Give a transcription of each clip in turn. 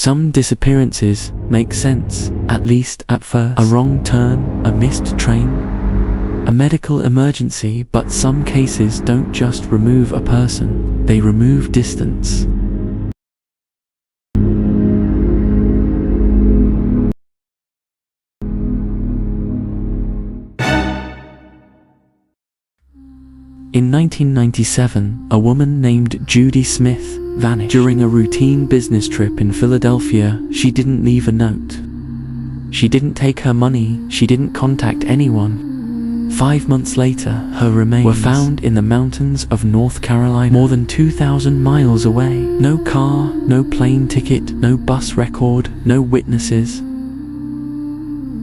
Some disappearances make sense, at least at first. A wrong turn, a missed train, a medical emergency, but some cases don't just remove a person, they remove distance. In 1997, a woman named Judy Smith vanished. During a routine business trip in Philadelphia, she didn't leave a note. She didn't take her money, she didn't contact anyone. 5 months later, her remains were found in the mountains of North Carolina, more than 2,000 miles away. No car, no plane ticket, no bus record, no witnesses.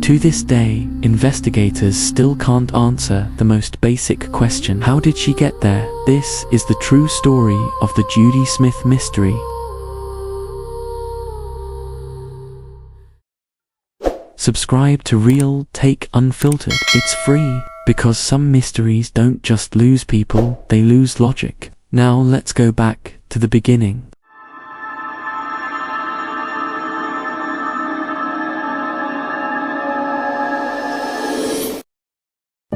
To this day, investigators still can't answer the most basic question: how did she get there? This is the true story of the Judy Smith mystery. Subscribe to Real Take Unfiltered. It's free, because some mysteries don't just lose people, they lose logic. Now let's go back to the beginning.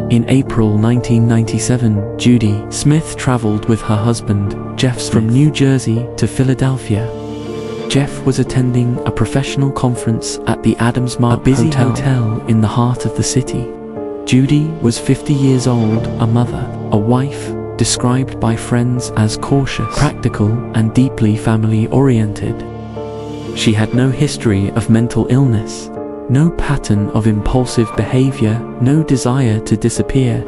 In April 1997, Judy Smith traveled with her husband, Jeff Smith, from New Jersey to Philadelphia. Jeff was attending a professional conference at the Adams Mark, a busy hotel in the heart of the city. Judy was 50 years old, a mother, a wife, described by friends as cautious, practical, and deeply family-oriented. She had no history of mental illness, no pattern of impulsive behavior, no desire to disappear.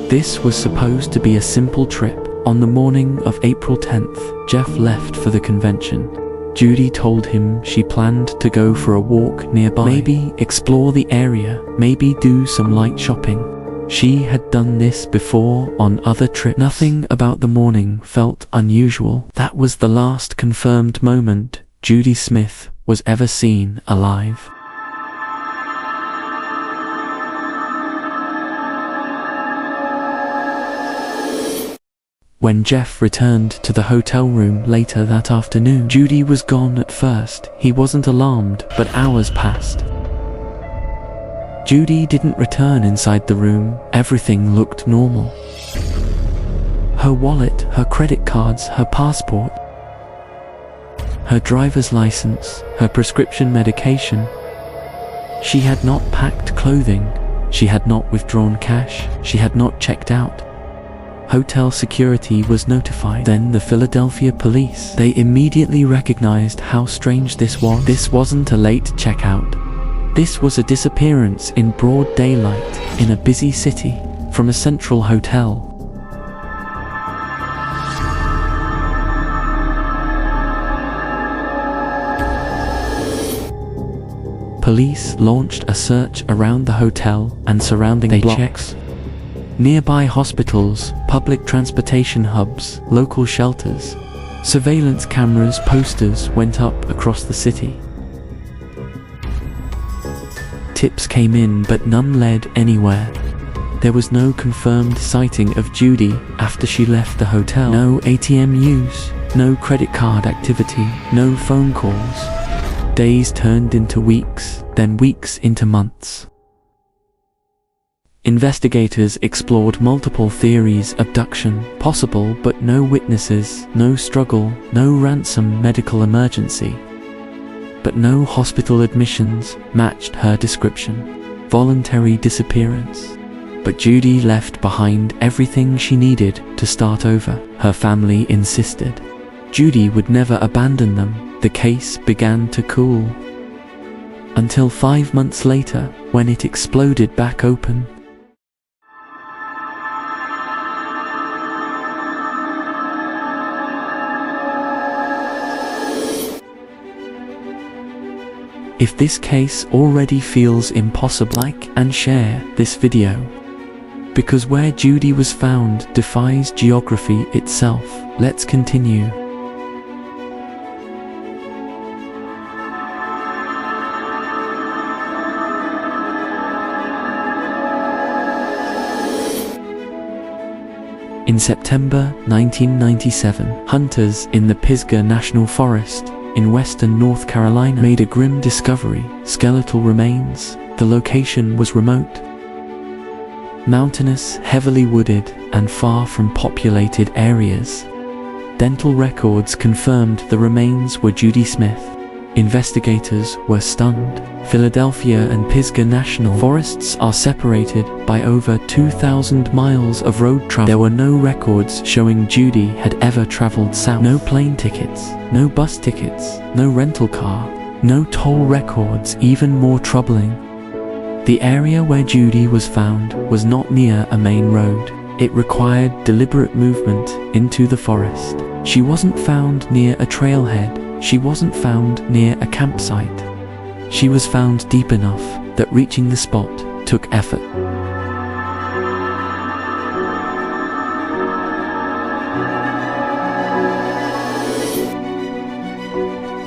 This was supposed to be a simple trip. On the morning of April 10th, Jeff left for the convention. Judy told him she planned to go for a walk nearby, maybe explore the area, maybe do some light shopping. She had done this before on other trips. Nothing about the morning felt unusual. That was the last confirmed moment Judy Smith was ever seen alive. When Jeff returned to the hotel room later that afternoon, Judy was gone at first. He wasn't alarmed, but hours passed. Judy didn't return inside the room. Everything looked normal. Her wallet, her credit cards, her passport, her driver's license, her prescription medication. She had not packed clothing. She had not withdrawn cash. She had not checked out. Hotel security was notified. Then the Philadelphia police. They immediately recognized how strange this was. This wasn't a late checkout. This was a disappearance in broad daylight, in a busy city, from a central hotel. Police launched a search around the hotel and surrounding blocks. Nearby hospitals, public transportation hubs, local shelters. Surveillance cameras, posters went up across the city. Tips came in, but none led anywhere. There was no confirmed sighting of Judy after she left the hotel. No ATM use, no credit card activity, no phone calls. Days turned into weeks, then weeks into months. Investigators explored multiple theories. Abduction, possible, but no witnesses, no struggle, no ransom, medical emergency. But no hospital admissions matched her description. Voluntary disappearance. But Judy left behind everything she needed to start over. Her family insisted. Judy would never abandon them. The case began to cool. Until 5 months later, when it exploded back open. If this case already feels impossible, like and share this video. Because where Judy was found defies geography itself. Let's continue. In September 1997, hunters in the Pisgah National Forest in western North Carolina made a grim discovery: skeletal remains. The location was remote, mountainous, heavily wooded, and far from populated areas. Dental records confirmed the remains were Judy Smith. Investigators were stunned. Philadelphia and Pisgah National Forests are separated by over 2,000 miles of road travel. There were no records showing Judy had ever traveled south. No plane tickets, no bus tickets, no rental car, no toll records. Even more troubling, the area where Judy was found was not near a main road. It required deliberate movement into the forest. She wasn't found near a trailhead. She wasn't found near a campsite. She was found deep enough that reaching the spot took effort.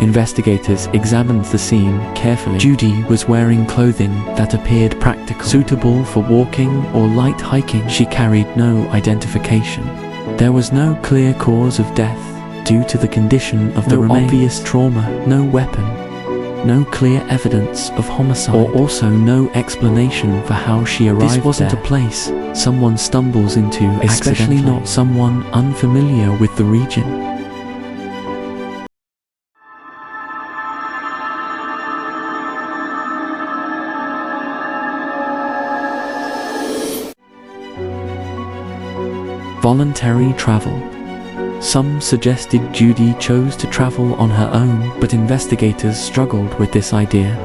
Investigators examined the scene carefully. Judy was wearing clothing that appeared practical, suitable for walking or light hiking. She carried no identification. There was no clear cause of death due to the condition of the remains. No obvious trauma, no weapon, no clear evidence of homicide, or also no explanation for how she arrived there. This wasn't a place someone stumbles into, especially not someone unfamiliar with the region. Voluntary travel. Some suggested Judy chose to travel on her own, but investigators struggled with this idea.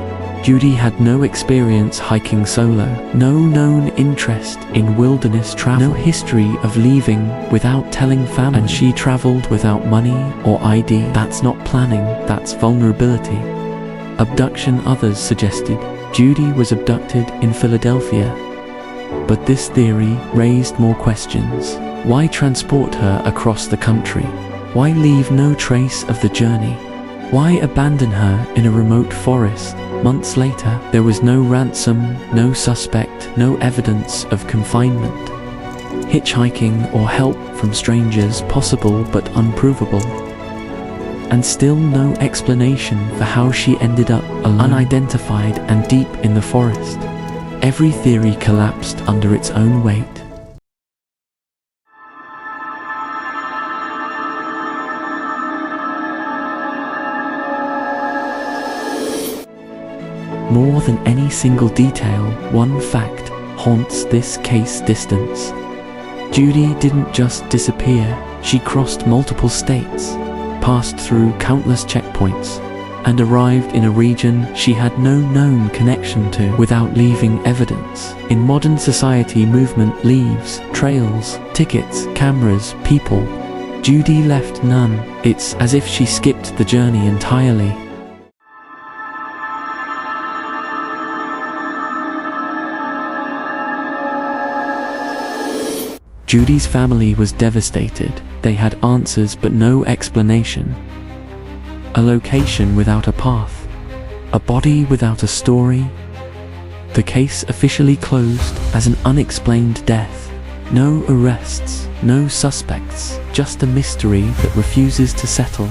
Judy had no experience hiking solo, no known interest in wilderness travel, no history of leaving without telling family, and she traveled without money or ID. That's not planning, that's vulnerability. Abduction. Others suggested Judy was abducted in Philadelphia, but this theory raised more questions. Why transport her across the country? Why leave no trace of the journey? Why abandon her in a remote forest? Months later, there was no ransom, no suspect, no evidence of confinement. Hitchhiking or help from strangers possible but unprovable. And still no explanation for how she ended up alone, unidentified and deep in the forest. Every theory collapsed under its own weight. More than any single detail, one fact haunts this case: distance. Judy didn't just disappear, she crossed multiple states, passed through countless checkpoints, and arrived in a region she had no known connection to without leaving evidence. In modern society, movement leaves trails, tickets, cameras, people. Judy left none. It's as if she skipped the journey entirely. Judy's family was devastated. They had answers but no explanation. A location without a path. A body without a story. The case officially closed as an unexplained death. No arrests, no suspects, just a mystery that refuses to settle.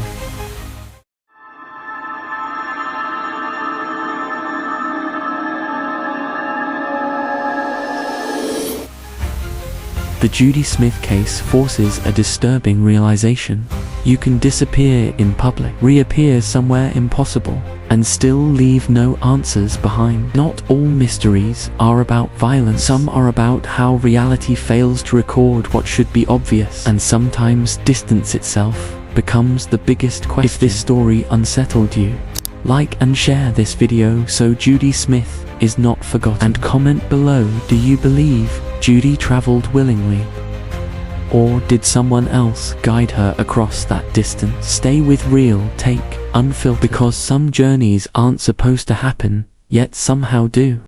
The Judy Smith case forces a disturbing realization. You can disappear in public, reappear somewhere impossible, and still leave no answers behind. Not all mysteries are about violence. Some are about how reality fails to record what should be obvious, and sometimes distance itself becomes the biggest question. If this story unsettled you, like and share this video so Judy Smith is not forgotten. And comment below, do you believe Judy traveled willingly? Or did someone else guide her across that distance? Stay with Real Take Unfiltered, because some journeys aren't supposed to happen, yet somehow do.